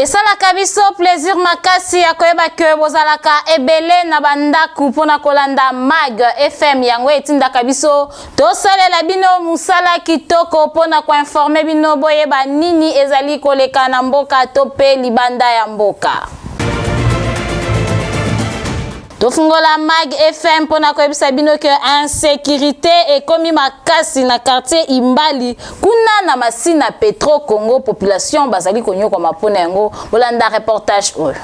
Esalaka biso plaisir makasi ya koyeba ke bozalaka ebele na bandaku pona kolanda Mag FM yango etindaka biso tosalela bino musala kitoko pona ko informer bino boyeba nini ezali koleka na mboka to pe libanda ya mboka. Tofungola Mag FM pona koyebisa bino ke insécurité ekomi makasi na quartier Imbali kuna na masina Petro Congo population bazali konyoko mapona yango bolanda reportage oyo.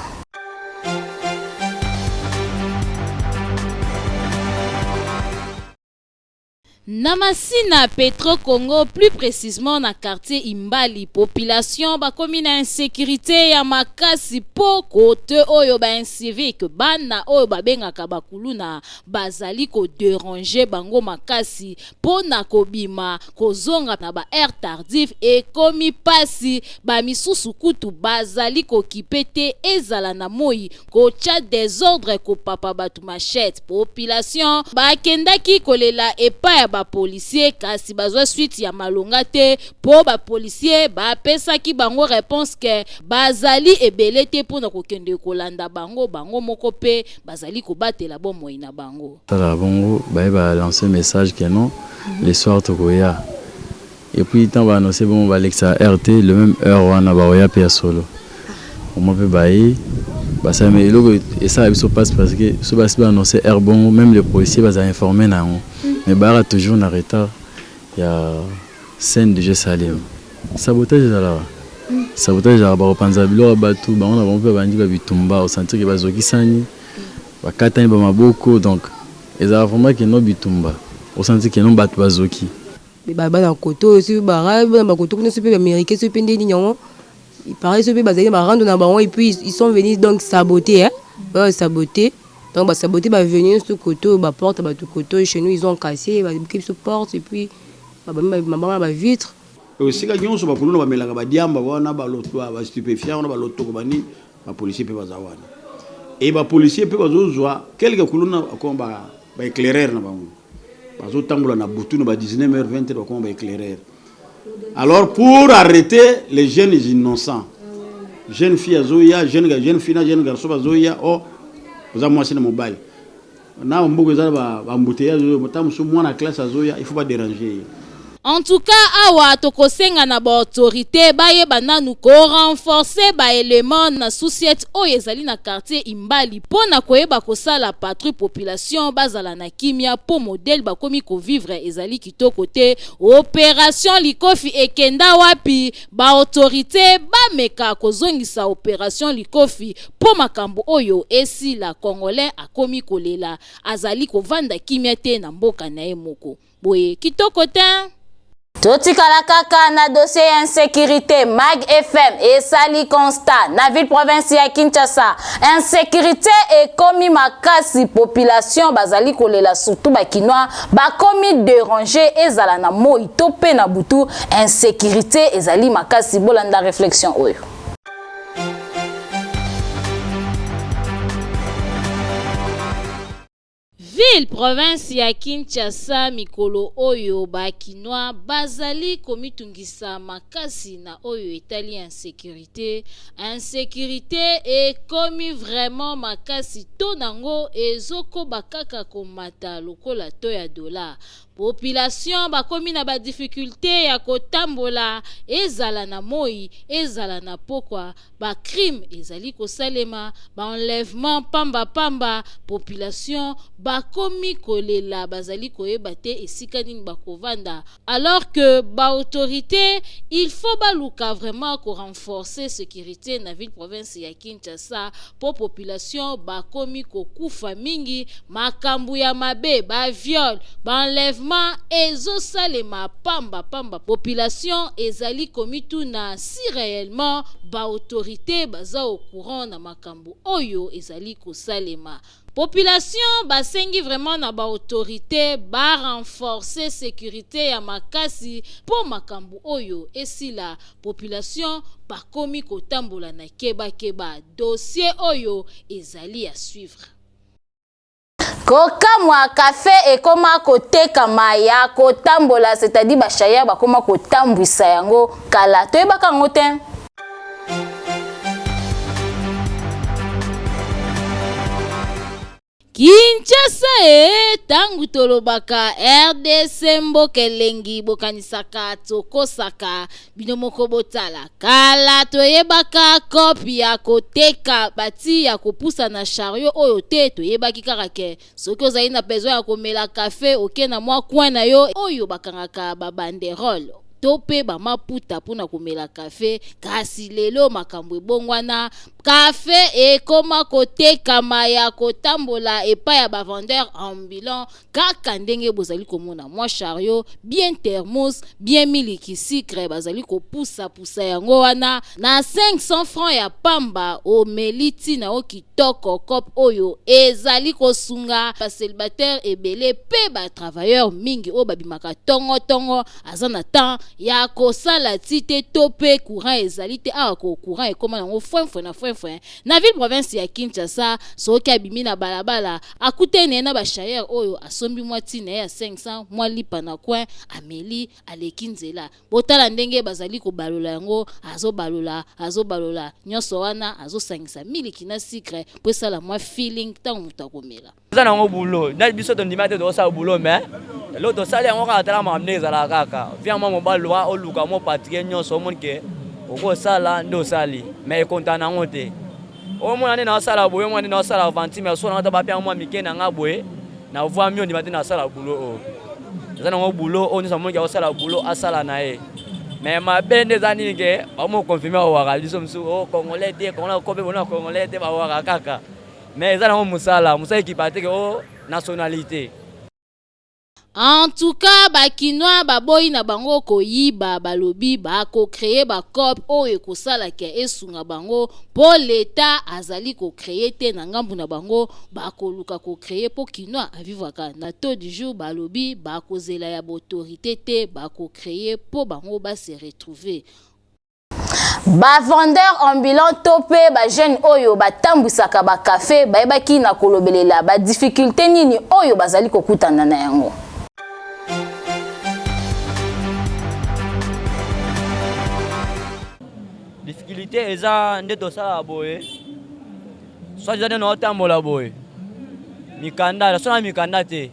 Namasina Petro Congo, plus précisément na quartier Imbali, population ba komi na insécurité ya makasi po kote oyo ba civique bana oyo ba bengaka bakuluna bazali ko déranger bango makasi po na kobima kozonga na ba air tardif et komi pasi ba misusu kutu bazali ko kipete ezala na moi ko tcha désordre ko papa batu machette population ba kendaki kolela epa ya ba policier kasi bazwa suite ya malonga te po ba policier ba pesaki bango réponse que bazali ebele te pona kokende kolanda bango moko pe bazali ko batela bomoi na bango tala bongo ba lancer message que non les soirs tokoya et puis tant ba annoncer bon ba lexa RT le même heure wana ba oya pe solo on peut bailler bah ça mais et ça se passe parce que ce va se annoncer air bon même les policiers va informer na on mais bah toujours en retard il y a scène de Salim sabotage là sabotage là ba repanza bilo batu ba on a peu bandi ba bitumba au sentir que bazoki sani ba katani ba maboko donc ils ont vraiment que no bitumba au sentir que no batu bazoki mais ba na koto aussi ba ba koto ne se peut américain se peut ndeni nyango il paraît que bazali ba rendre na bango et puis ils sont venus donc saboter saboter donc ba saboter ba venir sur côté ba porte ba tout côté chez nous ils ont cassé ba équipe se porte et puis maman ba vitre aussi ka nyonso ba kuluna ba melaka ba diamba wana ba lotwa ba stupéfiant wana ba lotto ko bani ba policier pe bazawana et ba policier pe bazozwa quelque kuluna ko ba éclaireur na bango bazo tambola na butu ba 19h 20h ba ko ba éclaireur. Alors pour arrêter les jeunes innocents, jeunes filles azoya, jeunes filles, jeunes garçons azoya, oh, vous avez moi c'est le mobile. On a un beaucoup de embouteillage, moi la classe azoya, il faut pas déranger. En tout cas, awa tokosenga na ba autorité baye bananu ko renforcer ba élément na société oyezali na quartier Imbali pona koyeba kosala patrouille population bazala na kimia po modèle ba komi ko vivre ezali kitoko te opération likofi ekenda wapi ba autorité ba meka kozongisa opération likofi po makambo oyo esi la congolais akomi kolela azali ko vanda kimia te na mboka na ye moko boye kitoko te. Totikala kaka na dossier insécurité Mag FM et sali constat na ville province ya Kinshasa insécurité et komi makasi population bazali kolela surtout bakinois bakomi déranger ezala na moi to pe na butu insécurité ezali makasi bolanda réflexion oyo. Ville province ya Kinshasa mikolo oyo bakinois bazali komitungisa makasi na oyo etali insécurité et komi vraiment makasi to nango ezoko bakaka komata lokola to ya dollar. Population bakomi na ba difficulté ya kotambola ezala na moi ezala na pokwa ba crime ezali kosalema ba enlèvement pamba population bakomi kolela bazali koyeba te esika nini bakovanda alors que ba autorité il faut baluka vraiment ko renforcer sécurité na ville province ya Kinshasa po population bakomi kokufa mingi makambu ya mabe ba viol ba enlèvement ezosalema pamba population ezali komituna si réellement ba autorité baza au courant na makambu oyo ezali kosalema. Population basengi vraiment na ba autorité ba renforcer sécurité ya makasi po makambu oyo esila population bakomi kotambola na keba dossier oyo ezali à suivre. Kokamwa café ekoma koteka maya kotambola c'est-à-dire bashaya bakoma kotambwisa yango kala toyebaka ngote. Kinshasa tangu tolobaka RDC mboka elengi bokanisaka tokosaka bino moko botala kala toyebaka kopi ya koteka bati ya kopusa na chariot oyo te toyebaki kaka ke soki ozali na besoin ya komela kafe oke na mwa coin na yo oyo bakangaka babanderole tope bamaputa mpona komela kafe kasi lelo makambo ebongwana kafe ekoma kotekama ya kotambola epai ya bavendeur ambulant kaka ndenge bozali komona mwa chariot bien thermos bien miliki sucre bazali kopusa yango wana na 500 francs ya pamba omeliti na o kitoko kop oyo ezali kosunga baselibatere ebele pe batravailleur mingi oyo babimaka tongo aza na temps ya kosala ti te tope courant ezali te awa ko courant ekoma nango fwen na ville province ya Kinshasa soki abimi na balabala akutene na bashayer oyo asombi mwa tina ya 500 mwa lipa na coin ameli aleki nzela botala ndenge bazali kobalola yango azobalola nyonso wana azosangisa miliki na sucre po esala mwa feeling ntango moto akomela eza nango bulo na biso tondima te tokosala bulo me elo tosali yango kaka tala mamne ezala kaka via mwa mobali wa oluka mo patrie nyonso omoni ke okosala nde osali me ekontana yango te omona nde naosala boye omona nde naosala vantime asona ngata bapia mwa mike na nga boye na voi mio ndima te nasala bulo oyo eza nango bulo oyo nyonso amoniki akosala bulo asala na ye me mabe nde eza nini ke bamokonfirme awaka biso mosusu congolais te congolais kope bona congolais te bawaka kaka me eza nango mosala ekipa te ke o nationalité. En tout cas, bakinois baboyi na bango koyiba balobi bako créer ba cop oyo ekosala ke esunga bango po l'État azali ko créer te na ngambu na bango bako luka ko créer po kinois avivaka na taux du jour balobi bako zela ya autorité te bako créer po bango ba se retrouver. Ba vendeur ambulant topé ba jeune oyo batambusaka ba café bayebaki na kolobelela ba difficulté nini oyo bazali kokutana na yango. Difficulté eza nde tosala boye soit eza nde naotambola boye mikanda sona mikanda te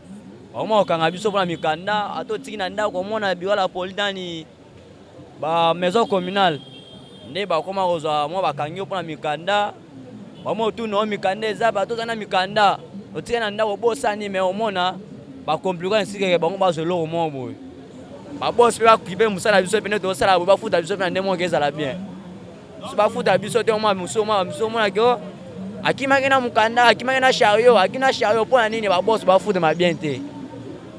bakoma kokanga biso mpona mikanda atotiki na ndako omona biwala politani ba maison communale nde bakoma kozwa mwa bakangi mpona mikanda bamo otuna o mikanda eza bato oza na mikanda otiki na ndako bosani me omona bakomplika nsikeke bango bazwa eloko moko boye babosi mpe bakipe mosala biso mpe nde tosala boye bafuta biso mpe na nde moko ezala bien so bafuta biso te omwa mosu omonaki o akimaki na mokanda akimaki na chariot aki na chariot mpona nini babosi bafutama bien te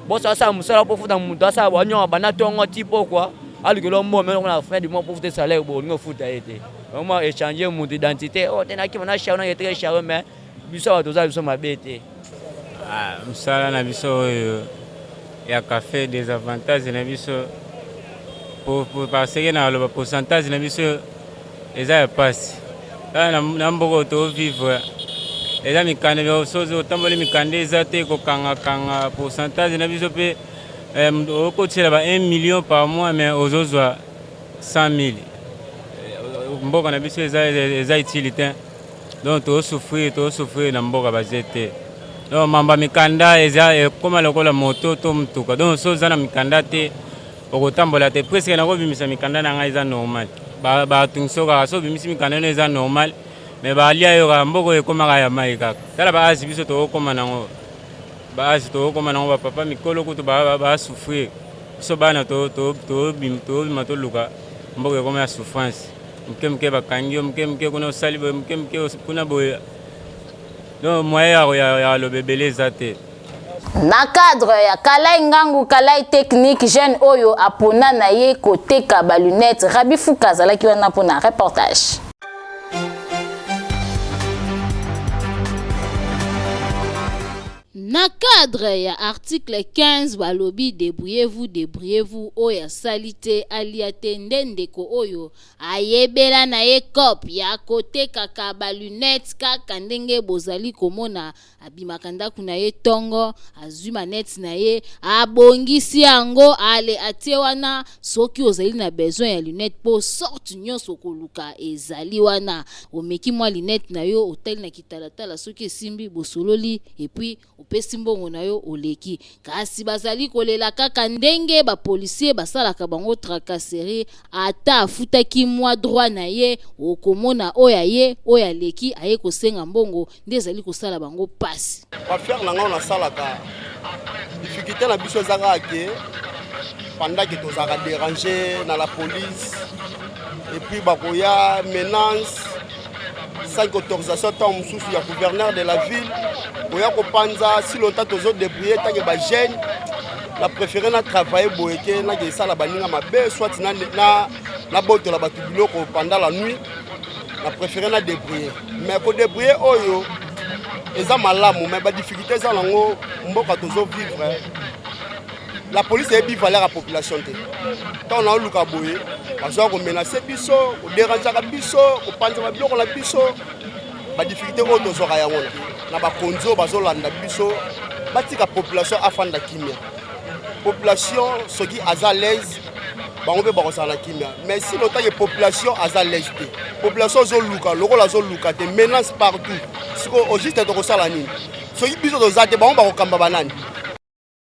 bosi asala mosala mpo futa moto asala banyonga banda tongo ti pokwa alukelo mbo melo na fin du mois pour futa salaire bo ngo futa ete vraiment échanger mon identité o tena ki na chariot na yetre chariot mais biso bato za biso mabe te mosala na biso oyo ya café des avantages na biso pour parce que na le pourcentage na biso eza ya pasi na mboka tovivre eza mikanda soki otamboli mikanda eza te kokangakanga pourcentage na biso mpe okotiela ba 1 million par mois mais ozozwa 100 000 mboka na biso eza utile te donc tosouffrir na mboka baze te donc mamba mikanda eza ekoma lokola moto to mutuka donc so oza na mikanda te okotambola te presque nakobimisa mikanda na ngai eza normal batungiso kaka so obimisi mikanda eno eza normal mais balia yo kaka mboka ekomaka ya mai kaka tala baasi biso tokokoma nango baasi tokokoma nango bapapa mikolo kutu basouffrir biso bana tobima toluka mboka ekoma ya souffrance mke bakangi yo mke kuna osali boye mke kuna boye donc moyen ya lobebele eza te. Na cadre ya kalai ngangu kalai technique jeune oyo apona na ye koteka ba lunette Rabi Fouka zalaki wana pona reportage. Na cadre ya article 15 balobi débrouillez-vous oya salite aliate ndendeko oyo ayebela na ye cop ya kote kaka ba lunette kaka ndenge bozali komona abimaka ndaku na ye tongo azwi manette na ye abongisi yango ale atie wana soki ozali na besoin ya lunette po sorte nyonso koluka ezali wana omeki mwa lunette na yo otali na kitalatala soki esimbi bosololi epuis opesi mbongo na yo oleki kasi bazali kolela kaka ndenge ba policier basalaka bango tracasserie ata afutaki mwa droit na ye okomona oya ye oya leki aye kosenga mbongo nde ezali kosala bango pasi affaire na ngao na salaka difficulté na biso ezaka ke pendant que tozaka déranger na la police et puis bakoya menace sans autorisation tant mosusu ya gouverneur de la ville oya kopanza si longtemps tozo débrouiller tant que ba jeune la préféré na travailler boyeke na ke sala baninga mabe soit na boto la batu biloko pendant la nuit la préféré na débrouiller mais ko débrouiller oyo eza malamu mais ba difficulté za lango mboka tozo vivre la police est bivalère à la population quand on a luka boye bazo ko menacer biso ko déranger ka biso ko panza biloko la biso ba difficulté oyo tozo ka yango na ba konzo bazo landa biso batika population afanda kimia population soki aza l'aise bango pe bako sala kimia mais si lota que population aza l'aise population zo luka lokola zo luka te menace partout siko au juste to ko sala nini soki biso to zate bango bako kamba banani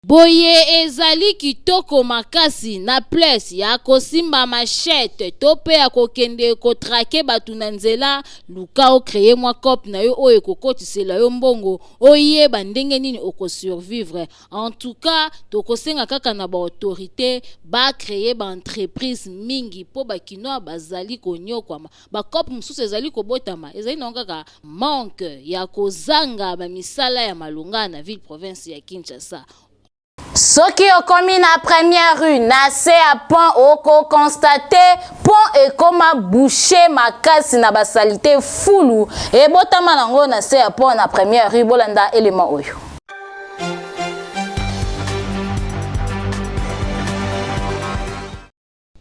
boye ezali kitoko makasi na place ya kosimba machete to pe ya kokende kotrake batu na nzela luka o créer mwa cop na yo oyo kokotisela yo mbongo oyeba ndenge nini oko survivre en tout cas tokosenga kaka na ba autorité ba créer ba entreprise mingi po bakinoa bazali konyokwama ba cop mususu ezali kobotama ezali na kaka manque ya kozanga ba misala ya malunga na ville province ya Kinshasa. Soki okomi na première rue na se a point oko constater pont ekoma boucher makasi na basalite fulu e botama nango na se a point na première rue bolanda élément oyo.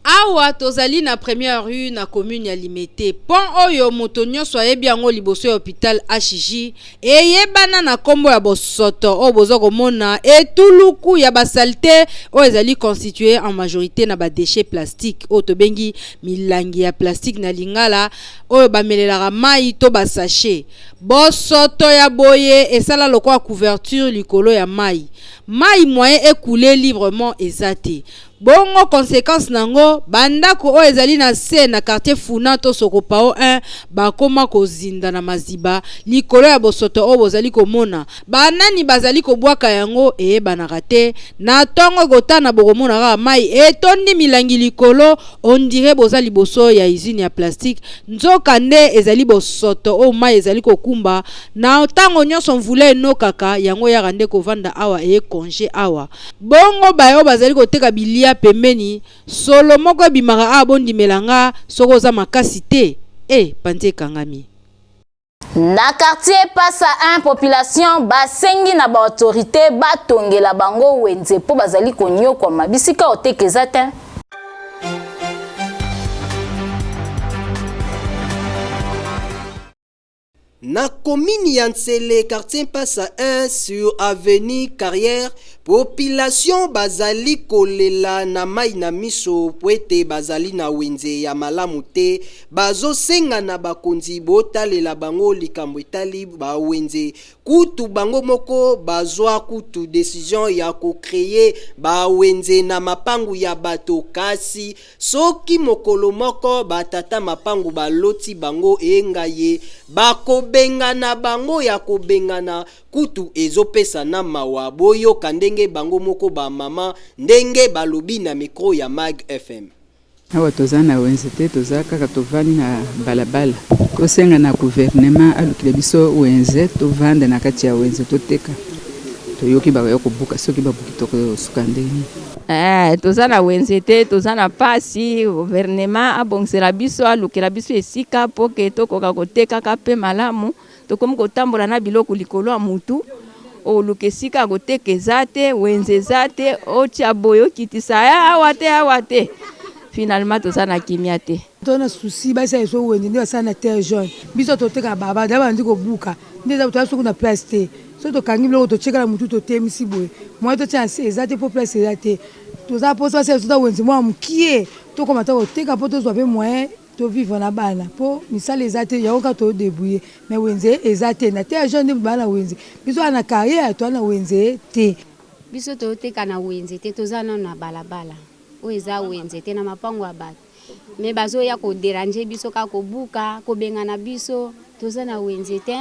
Awa tozali na première rue na commune ya Limete pont oyo moto nyonso ayebi yango liboso ya hôpital HJ eyebana na kombo ya bosoto o bozo komona etuluku ya basalte o ezali constitué en majorité na ba déchets plastiques o tobengi milangi ya plastique na lingala oyo bamelelaka mai to ba sachet bosoto ya boye esala lokwa couverture likolo ya mai moyen écoulé librement ezate bongo conséquence nango bandako o ezali na se na quartier Funa to Sokopao 1 bakoma kozinda na maziba likolo ya bosoto o bozali komona banani bazali kobwaka yango eyebanaka te na tongo gotana bokomona kaka mai etondi milangi likolo on dirait bozali boso ya usine ya plastique nzoka nde ezali bosoto o mai ezali kokumba na tango nyonso mvula enokaka yango yaka nde kovanda awa congé awa bongo bayo bazali koteka bilia pembeni solo moko bimaka abondi melanga soko za makasi te pante kangami na quartier Passa 1 population basengi na ba autorité batongela bango wenze po bazali konyo kwa mabisika otekeza te. Na commune ya Ntsele quartier Passa 1 sur avenue Carrière population bazali kolela na mai na miso pwete bazali na wenze ya malamu te bazo senga na bakonzi botalela bango likambo etali ba wenze kutu bango moko bazwa kutu décision ya ko créer ba wenze na mapangu ya bato kasi soki mokolo moko batata mapangu baloti bango engaye bakobengana bango ya kobengana kutu ezopesa na mawa boyo kandenge bango moko ba mama ndenge balobi na micro ya Mag FM. Awa toza na wenze te toza kaka tovandi na balabala tosenga na gouvernement alukile biso wenze tovanda na kati ya wenze toteka toyoki bayo kobuka soki babuki tokosuka ndeni toza na wenze te toza na pasi gouvernement abongisela biso alukila biso esika poke tokoka koteka ka pe malamu tokomi kotambola na biloko likolo ya mutu oluka esika koteka eza te wenze eza te otia boye okitisa awa te finalement toza na kimia te tona souci basa eso wenze nde basala na terre jaune biso toteka baba nde bandi kobuka nde eza toya soki na place te so tokangi biloko totyekala motu totemisi boye moye totia eza te mpo place eza te toza mposo basala tota wenze mwa mokie tokoma ta koteka mpo tozwa mpe moyen tovivre na bana mpo misala eza te yango kaka todebrouye mais wenze eza te na terre jaune nde baa na wenze biso wana na carrière toa na wenze te biso toteka na wenze te toza nano na balabala oyo eza wenze te na mapango ya bato me bazoya koderange biso kaka kobuka kobengana biso toza na wenze te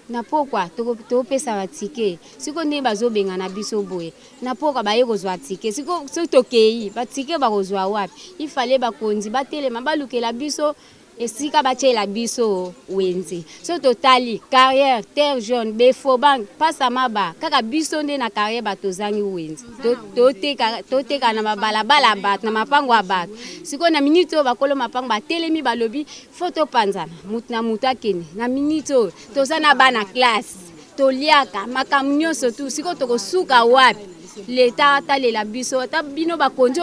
na pokwa topesa batike siko nde bazobengana biso boye na pokwa baye kozwa tike siko tokei batike bakozwa wapi ifale bakonzi batelema balukela biso esika batiela biso wenze so totali carrière terre jaune befo bank pasa maba kaka biso nde na carrière batozangi wenze toteka na mabalabala bato na mapango ya bato siko na minute oyo bakolo mapango batelemi balobi foto panzana mutu na mutu akende na minute oyo toza na bana classe toliaka makambo nyonso tu siko tokosuka wapi leta atalela biso ata bino bakonzi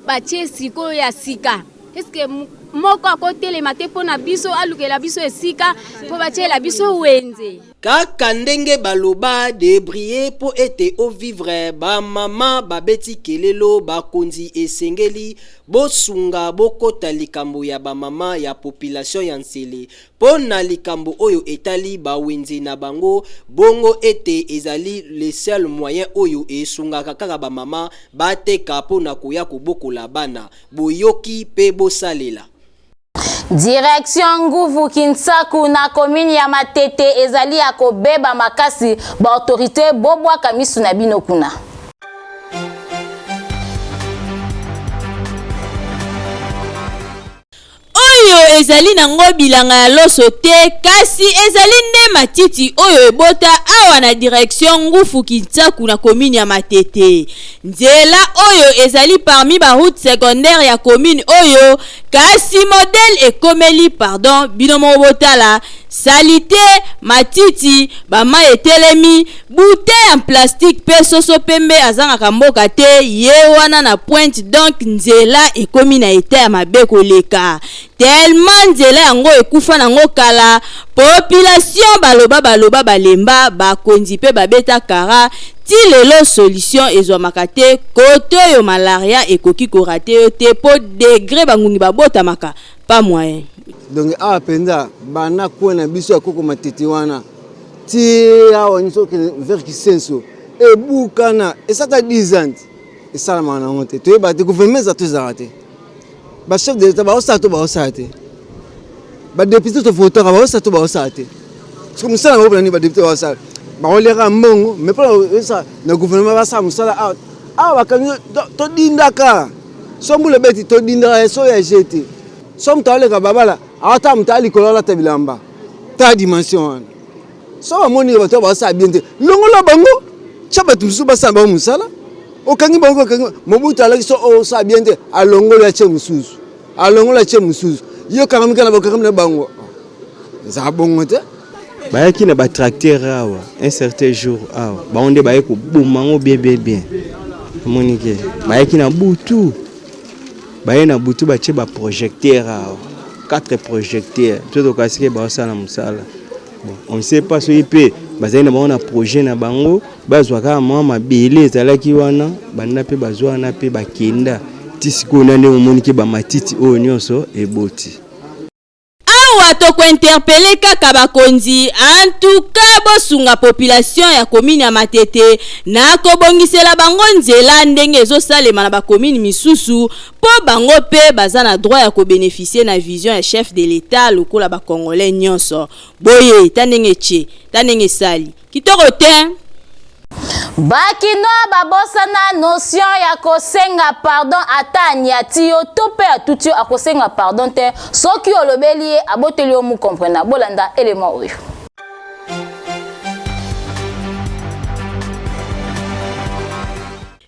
batie sikoyo ya sika eske moko akotelema te mpo na biso alukela biso esika mpo batiela biso wenze kaka ndenge baloba debriye mpo ete ovivre bamama babeti kelelo bakonzi esengeli bosunga bokota likambo ya bamama ya population ya nsele mpo na likambo oyo etali bawenze na bango bongo ete ezali le seul moyen oyo esungaka kaka bamama bateka mpo na koya kobokola bana boyoki mpe bosalela. Direction Nguvu Kinsaku na commune ya Matete ezali ya kobeba makasi ba autorité bobwa kamisu na bino kuna. Oyo ezali nango bilanga ya loso te kasi ezali nde matiti oyo ebota awa na direction Nguvu Kinsaku na commune ya Matete. Nzela oyo ezali parmi ba route secondaire ya commune oyo kasi modèle ekomeli binomo botala salite matiti bama etelemi bouteille en plastique pe soso pembe azanga mboka te ye wana na pointe donc nzela ekomi na eta ya mabe koleka tellement nzela yango ekufa nango kala population baloba balemba bakonzi pe babeta kara ti lelo solution ezwamaka te kote oyo malaria ekoki korate yo te po degré bangungi babotamaka pas moyen. Donc awa penza bana kuena biso akoko matete wana ti awa nso ke vers Kisenso e bukana esata 10 ans esala mana ngote to ba te gouvernement za to zarate ba chef de l'état ba osato ba osate ba député to voter ba osato ba osate parce que musala ngo bana ni ba député ba osate ba olera mbongo mais pas ça na gouvernement ba sa musala awa kan to dindaka sombule beti to dinda so ya jeté som tawaleka babala ata mtali kolola tabilamba ta dimension so amoni bato ba sa bien te longola bango chaba tusu ba sa ba musala okangi bango kangi mobutu alaki so o sa bien te alongola che mususu yo kangamika na bakakam bango za bongo te bayaki na ba tracteur awa un certain jour awa ba onde bayeko bumango bien monike bayaki na butu baye na butu batie ba projecteur awa 4 projecteurs tout kasike ba osala musala bon on ne sait pas so ipe bazali na bango projet na bango bazwa ka mama bele ezalaki wana banda pe bazwa na pe bakenda tisiko na nde omoniki ba matiti oyo nyonso eboti awa toko interpeller kaka bakonzi en tout cas bosunga population ya commune ya Matete na kobongisela bango nzela ndenge ezosalema na ba commune misusu po bango pe baza na droit ya ko bénéficier na vision ya chef de l'état lokola ba congolais nyonso boye tanenge sali kitoko te Bakinois babosana notion ya kosenga pardon ata nyati yo tope atuti yo akosenga pardon te soki olobeli aboteli yo mu comprendre bolanda élément oyo.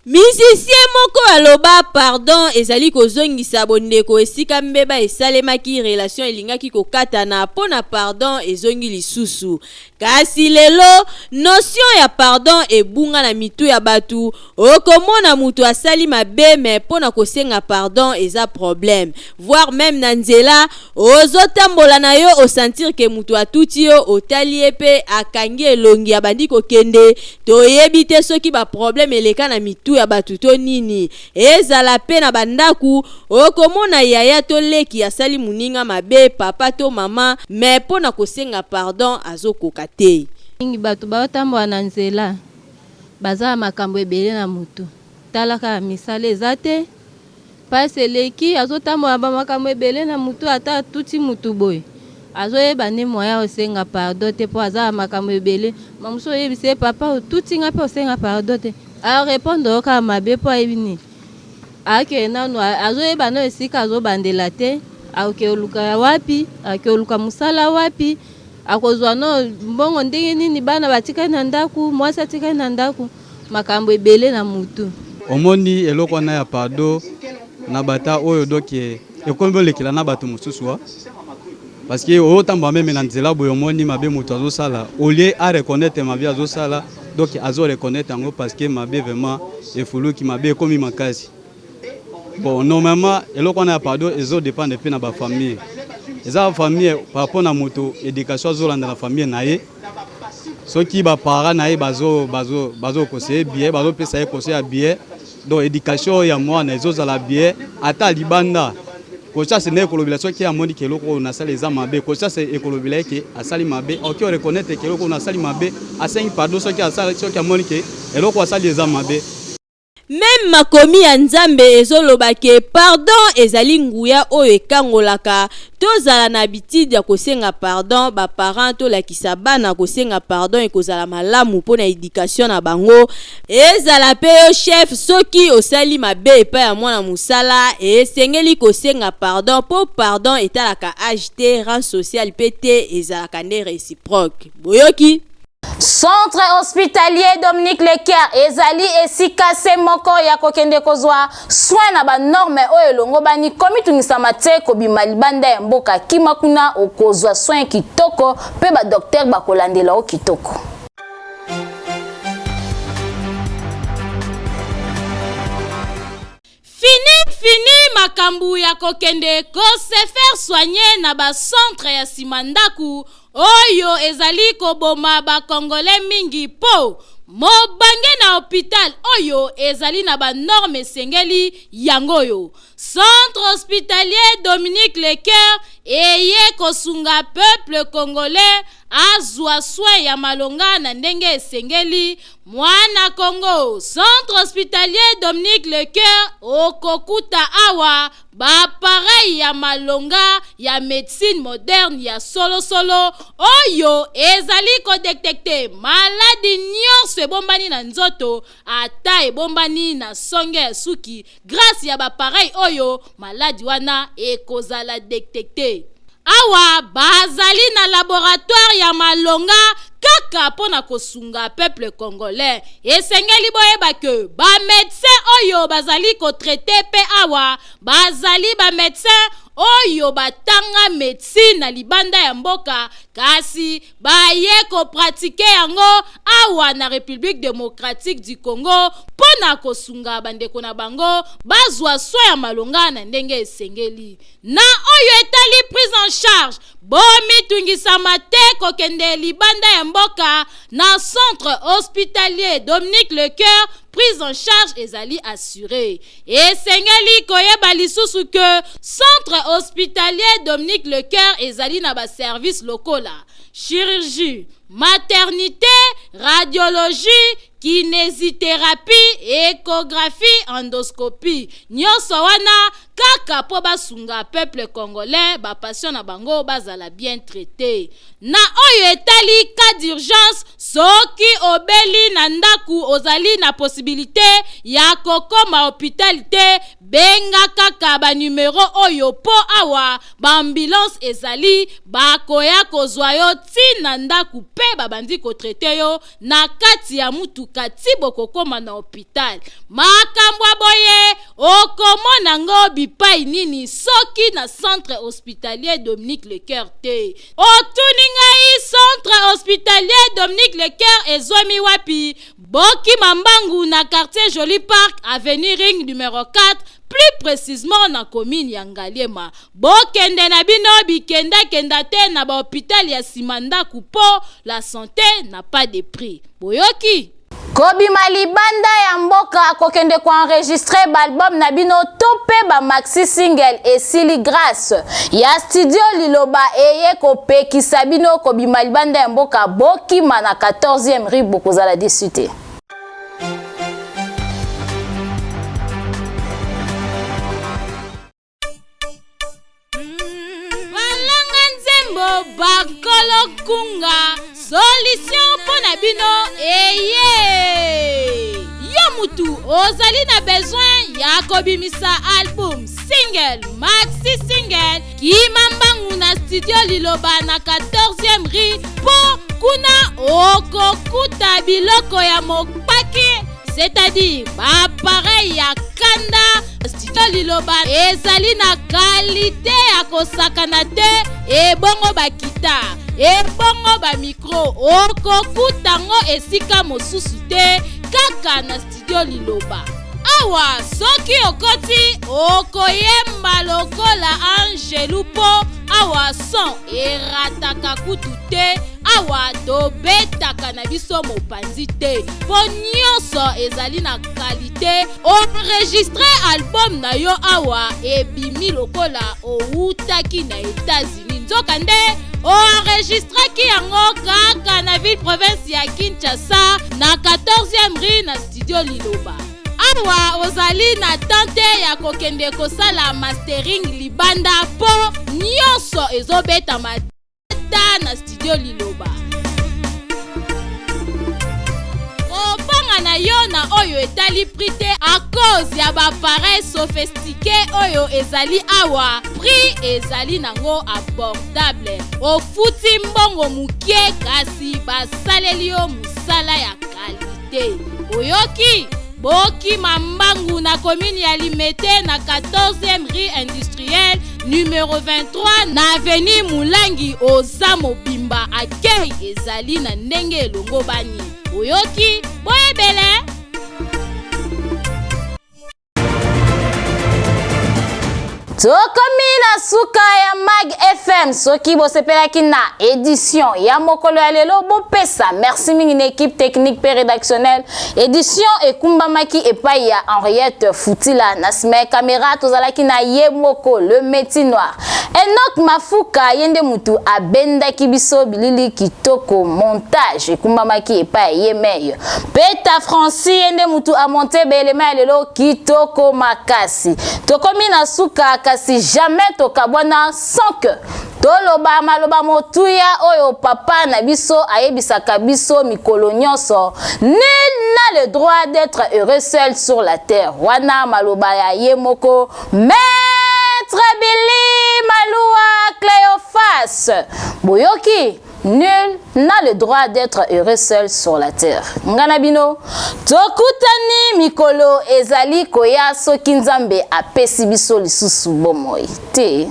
Musicien moko aloba pardon ezali kozongisa bondeko esika mbeba esalemaki relation elingaki kokatana pona pardon ezongi lisusu kasi lelo notion ya pardon ebunga na mitu ya batu okomona mutu asali mabe mais pona kosenga pardon eza problème voire même na nzela ozotambola na yo osentir ke mutu atuti yo otali epe akangi elongi abandi kokende toyebi te soki ba problème eleka na mitu ya batu to nini ezala pe na bandaku okomona yaya to leki asali muninga mabe papa to mama mais pona kosenga pardon azokoka te mingi bato baotambola na nzela baza makambo ebele na mutu talaka misala eza te pasi eleki azotambola bamakambo ebele na mutu ata atuti mutu boye azoyeba nde moya osenga pardon te mpo aza makambo ebele mamusu oyebisa ye papa otuti nga mpe osenga pardon te arépondre oyoka mabe mpo ayebi nini ake nanu azoyeba no esika azobandela te akoke oluka ya wapi ake oluka mosala wapi akozwa no mbongo ndenge nini bana batikali na ndaku mwasi atikali na ndaku makambo ebele na mutu omoni eloko wana ya pardon na bata oyo doke ekomi bolekela na bato mosusu wa parce que otambola meme na nzela boye omoni mabe moto azosala olie a reconnaître mabe azosala donc azo reconnaître yango parce que mabe vraiment efuluki mabe ekomi makasi bon normalement eloko wana ya pardon ezo dépendre pe na ba famille eza famille par rapport na moto éducation azolanda na famille na ye soki ba parents na ye bazo conseiller bien bazo pesa ye conseiller bien donc éducation ya mwana ezozala bien ata libanda kocha ne ekolobela soki amoni keloko na sala eza mabe kocha se ekolobela ke asali mabe oki reconnaître keloko na sali mabe asengi pardon soki asala soki amoni ke eloko asali eza mabe. Même makomi ya nzambe ezoloba ke pardon ezali nguya oyo ekangolaka tozala na habitude ya kosenga pardon ba parents to lakisa bana kosenga pardon ekozala malamu pona éducation na bango ezala pe yo chef soki osali mabe epa ya mwana musala esengeli kosenga pardon po pardon etalaka age te rang social pete ezalaka nde réciproque boyoki. Centre hospitalier Dominique Leker ezali esika se moko ya kokende kozwa soin na ba norme oyo longo bani komitungisa mateko bimalibanda ya mboka kimakuna okozwa soin kitoko pe ba docteur bakolandela o kitoko. Fini makambu ya kokende ko se faire soigner na ba centre ya simandaku oyo ezali koboma ba congolais mingi po mobange na hôpital oyo ezali na ba norme sengeli yangoyo. Centre hospitalier Dominique Leker eye kosunga peuple congolais azwa soin ya malonga na ndenge esengeli mwana Congo. Centre hospitalier Dominique Leker okokuta awa ba pareil ya malonga ya médecine moderne ya solo oyo ezali ko détecter maladie nyonso ebombani na nzoto ata ebombani na songe ya suki grâce ya ba pareil oyo maladie wana ekozala détecter. Awa bazali na laboratoire ya malonga kaka pona kosunga peuple congolais esengeli boyeba ke ba médecin oyo bazali ko traiter pe awa bazali ba médecin oyo batanga médecine na libanda ya mboka kasi baye ko pratiquer yango awa na République démocratique du Congo pona kosunga bandeko na bango bazwa soin ya malonga na ndenge esengeli na oyo etali prise en charge bomi tungisa mate kokende libanda ya mboka na centre hospitalier Dominique Leker prise en charge ezali assurée. Esengeli koyeba lisusu que centre hospitalier Dominique Leker ezali na ba service locaux la chirurgie, maternité, radiologie, kinésithérapie, échographie, endoscopie. Nyonso wana kaka po basunga peuple congolais ba patient na bango bazala bien traité. Na oyo etali cas d'urgence soki obeli na ndaku ozali na possibilité ya kokoma hôpital te, benga kaka ba numero oyo po awa ba ambulance ezali bakoya kozwa yo tina ndaku pe babandi ko traiter yo na kati ya mutuka ti bokokoma na hôpital. Makambo boye okomona ngo bipai nini soki na centre hospitalier Dominique Lecoeur te. Otuni ngai centre hospitalier Dominique Lecoeur ezwami wapi? Boki Mambangu na quartier Joli Park, avenue Ring numéro 4, plus précisément na commune ya Ngaliema. Bokende na bino bikenda kenda te na ba hôpital ya Simanda Kupo, la santé n'a pas de prix. Boyoki Kobima libanda ya mboka kokende ko enregistrer balbum na bino tope ba maxi single esili grâce ya studio Liloba eye kopekisa bino kobima libanda ya mboka bokima na 14e rue Bokozala disute. Bakolo kunga solution pona bino eye yo mutu ozali na besoin ya kobimisa album single maxi single kimambangu na studio Liloba na 14e rue po kuna okokuta biloko ya mopaki, c'est-à-dire appareil ya kanda. Studio Liloba ezali na qualité ya kosakana te, ebongo ba guitare, ebongo ba micro, okokutango esika mosusu te kaka na studio Liloba. Awa soki okoti okoyemba lokola Angelu po awa son erataka kutu te, awa tobetaka na biso mopanzi te, po nyonso ezali na qualité. Enregistre album na yo awa ebimi lokola outaki na États-Unis, nzoka nde enregistraki yango kaka na ville province ya Kinshasa na 14e rue na studio Liloba. Awa ozali na tante ya kokende kosala mastering libanda po nyonso ezobeta mata na studio Liloba. Opanga na yo na oyo etali prix te a cause ya ba appareil sophistiqué oyo ezali awa, prix ezali nango abordable. Ofuti mbongo mukie kasi basaleli yo musala ya qualité. Oyoki Boki Mambangu na commune ya Limete na 14e rue industrielle numéro 23 na avenue Mulangi oza mobimba accueil ezali na ndenge elongo bani. Oyoki boyebele Tokomi na suka ya Mag FM soki bosepelaki na édition ya mokolo ya lelo bopesa merci mingi na équipe technique pe rédactionnelle édition ekumbamaki epai ya Henriette Futila na sima caméra tozalaki na ye moko le métier noir Enoch Mafuka yende mutu abendaki biso bilili kitoko montage ekumbamaki epai ye meilleur Peta Francis yende mutu a monté be élément ya lelo kitoko makasi tokomi na suka kasi jamais tokabwana sans que toloba maloba motuya oyo papa na biso ayebisaka biso mikolo nyonso nul n'a le droit d'être heureux seul sur la terre wana maloba ya ye moko Maître Billy Maloua Cléophas boyoki nul n'a le droit d'être heureux seul sur la terre. Nganabino, tokutani mikolo ezali koya soki nzambe apesi biso lisusu bomoi. Te.